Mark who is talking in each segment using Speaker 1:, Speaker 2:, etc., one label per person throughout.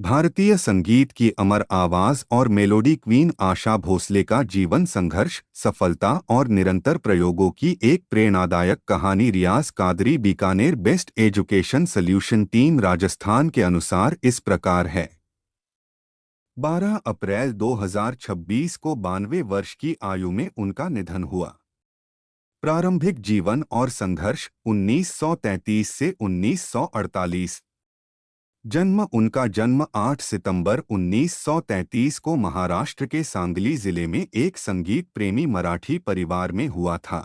Speaker 1: भारतीय संगीत की अमर आवाज और मेलोडी क्वीन आशा भोसले का जीवन संघर्ष, सफलता और निरंतर प्रयोगों की एक प्रेरणादायक कहानी। Riyaz Qadri, Bikaner best education solution team, Rajasthan के अनुसार इस प्रकार है। 12 अप्रैल 2026 को 92 वर्ष की आयु में उनका निधन हुआ। प्रारंभिक जीवन और संघर्ष 1933 से 1948। उनका जन्म 8 सितंबर 1933 को महाराष्ट्र के सांगली जिले में एक संगीत प्रेमी मराठी परिवार में हुआ था।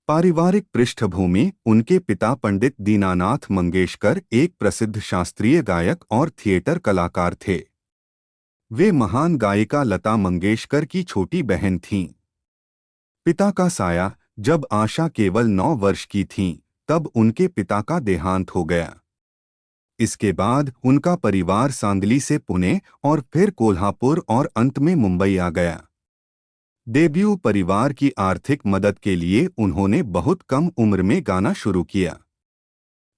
Speaker 1: पारिवारिक पृष्ठभूमि: उनके पिता पंडित दीनानाथ मंगेशकर एक प्रसिद्ध शास्त्रीय गायक और थिएटर कलाकार थे। वे महान गायिका लता मंगेशकर की छोटी बहन थीं। पिता का साया: जब आशा केवल 9 वर्ष की थीं, तब उनके पिता का देहांत हो गया। इसके बाद उनका परिवार सांगली से पुणे और फिर कोल्हापुर और अंत में मुंबई आ गया। डेब्यू: परिवार की आर्थिक मदद के लिए उन्होंने बहुत कम उम्र में गाना शुरू किया।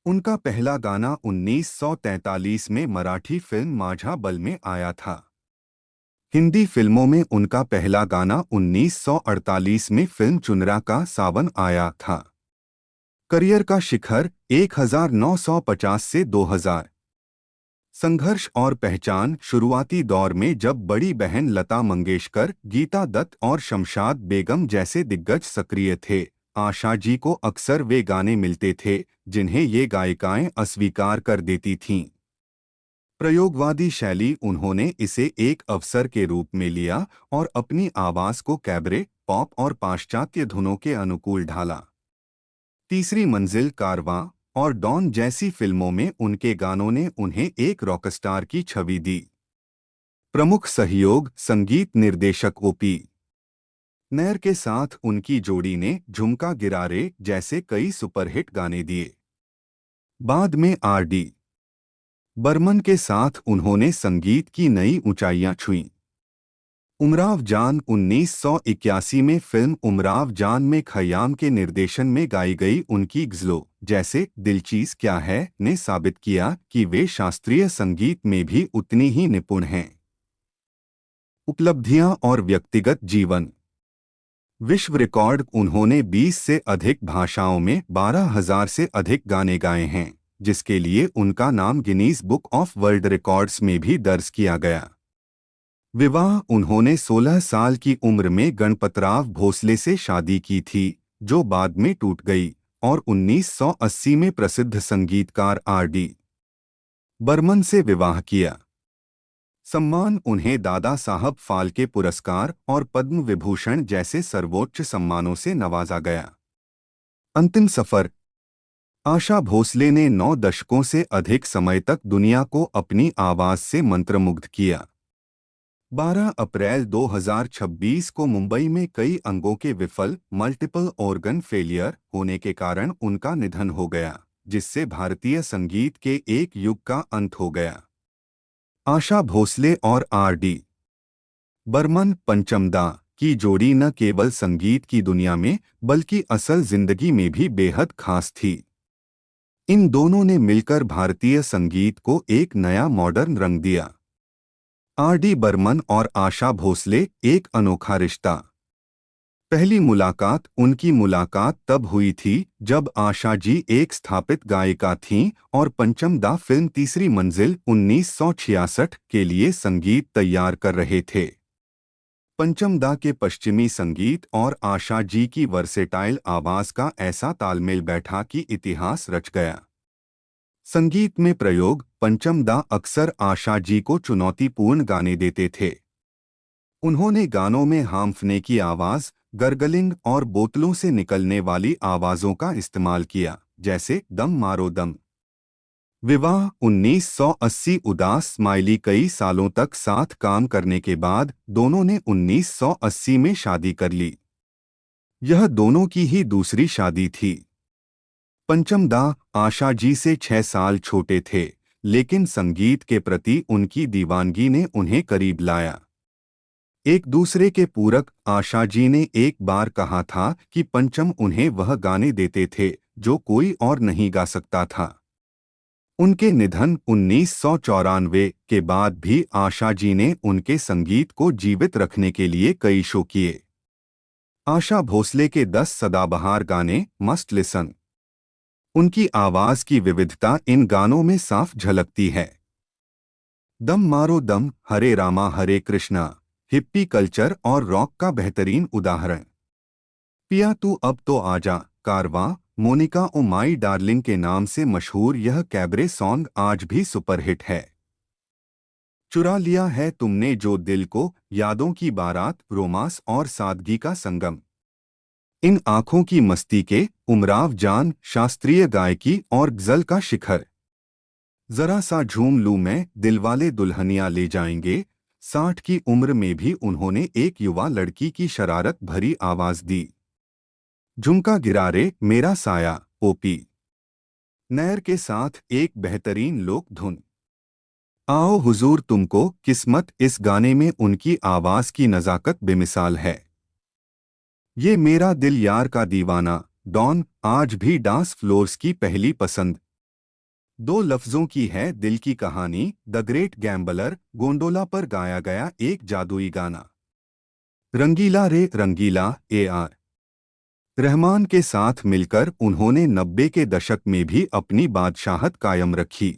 Speaker 1: उनका पहला गाना 1943 में मराठी फिल्म माझा बल में आया था। हिंदी फिल्मों में उनका पहला गाना 1948 में फिल्म चुनरा का सावन आया था। करियर का शिखर 1950 से 2000। संघर्ष और पहचान: शुरुआती दौर में जब बड़ी बहन लता मंगेशकर, गीता दत्त और शमशाद बेगम जैसे दिग्गज सक्रिय थे, आशा जी को अक्सर वे गाने मिलते थे जिन्हें ये गायिकाएं अस्वीकार कर देती थीं। प्रयोगवादी शैली: उन्होंने इसे एक अवसर के रूप में लिया और अपनी आवाज को कैबरे, पॉप और पाश्चात्य धुनों के अनुकूल ढाला। तीसरी मंजिल, कारवां और डॉन जैसी फिल्मों में उनके गानों ने उन्हें एक रॉकस्टार की छवि दी। प्रमुख सहयोग: संगीत निर्देशक ओपी नैयर के साथ उनकी जोड़ी ने झुमका गिरा रे जैसे कई सुपरहिट गाने दिए। बाद में आर.डी. बर्मन के साथ उन्होंने संगीत की नई ऊंचाइयां छुईं। उमराव जान: 1981 में फिल्म उमराव जान में खय्याम के निर्देशन में गाई गई उनकी गज़लों जैसे दिल चीज़ क्या है ने साबित किया कि वे शास्त्रीय संगीत में भी उतनी ही निपुण हैं। उपलब्धियां और व्यक्तिगत जीवन: विश्व रिकॉर्ड: उन्होंने 20 से अधिक भाषाओं में 12,000 से अधिक गाने गाए हैं, जिसके लिए उनका नाम Guinness book of world records में भी दर्ज किया गया। विवाह: उन्होंने 16 साल की उम्र में गणपतराव भोसले से शादी की थी, जो बाद में टूट गई, और 1980 में प्रसिद्ध संगीतकार आर.डी. बर्मन से विवाह किया। सम्मान: उन्हें दादा साहब फाल्के पुरस्कार और पद्म विभूषण जैसे सर्वोच्च सम्मानों से नवाजा गया। अंतिम सफर: आशा भोसले ने 9 दशकों से अधिक समय तक दुनिया को अपनी आवाज से मंत्रमुग्ध किया। 12 अप्रैल 2026 को मुंबई में कई अंगों के विफल मल्टीपल ऑर्गन फेलियर होने के कारण उनका निधन हो गया, जिससे भारतीय संगीत के एक युग का अंत हो गया। आशा भोसले और आर.डी. बर्मन पंचमदा की जोड़ी न केवल संगीत की दुनिया में बल्कि असल जिंदगी में भी बेहद खास थी। इन दोनों ने मिलकर भारतीय संगीत को एक नया मॉडर्न रंग दिया। आर.डी. बर्मन और आशा भोसले, एक अनोखा रिश्ता। पहली मुलाकात: उनकी मुलाकात तब हुई थी जब आशा जी एक स्थापित गायिका थीं और पंचम दा फिल्म तीसरी मंजिल 1966 के लिए संगीत तैयार कर रहे थे। पंचम दा के पश्चिमी संगीत और आशा जी की वर्सेटाइल आवाज का ऐसा तालमेल बैठा कि इतिहास रच गया। संगीत में प्रयोग: पंचम दा अक्सर आशा जी को चुनौतीपूर्ण गाने देते थे। उन्होंने गानों में हांफने की आवाज, गर्गलिंग और बोतलों से निकलने वाली आवाजों का इस्तेमाल किया, जैसे दम मारो दम। विवाह: 1980 उदास स्माइली कई सालों तक साथ काम करने के बाद दोनों ने 1980 में शादी कर ली। यह दोनों की ही दूसरी शादी थी। पंचम दा आशा जी से 6 साल छोटे थे, लेकिन संगीत के प्रति उनकी दीवानगी ने उन्हें करीब लाया। एक दूसरे के पूरक: आशा जी ने एक बार कहा था कि पंचम उन्हें वह गाने देते थे जो कोई और नहीं गा सकता था। उनके निधन 1994 के बाद भी आशा जी ने उनके संगीत को जीवित रखने के लिए कई शो किए। आशा भोसले के 10 सदाबहार गाने मस्ट लिसन। उनकी आवाज की विविधता इन गानों में साफ झलकती है। दम मारो दम, हरे रामा हरे कृष्णा, हिप्पी कल्चर और रॉक का बेहतरीन उदाहरण। पिया तू अब तो आजा, कारवां, मोनिका ओ माई डार्लिंग के नाम से मशहूर यह कैबरे सॉन्ग आज भी सुपरहिट है। चुरा लिया है तुमने जो दिल को, यादों की बारात, रोमांस और सादगी का संगम। इन आंखों की मस्ती के, उमराव जान, शास्त्रीय गायकी और गजल का शिखर। जरा सा झूम लूं मैं, दिलवाले दुल्हनिया ले जाएंगे। 60 की उम्र में भी उन्होंने एक युवा लड़की की शरारत भरी आवाज दी। झुमका गिरा रे मेरा साया, ओपी नैयर के साथ एक बेहतरीन लोक धुन। आओ हुजूर तुमको किस्मत, इस गाने में उनकी आवाज की नजाकत बेमिसाल है। ये मेरा दिल यार का दीवाना, डॉन, आज भी डांस फ्लोर्स की पहली पसंद। 2 लफ्जों की है दिल की कहानी, द ग्रेट गैम्बलर, गोंडोला पर गाया गया एक जादुई गाना। रंगीला रे रंगीला, AR रहमान के साथ मिलकर उन्होंने 90 के दशक में भी अपनी बादशाहत कायम रखी।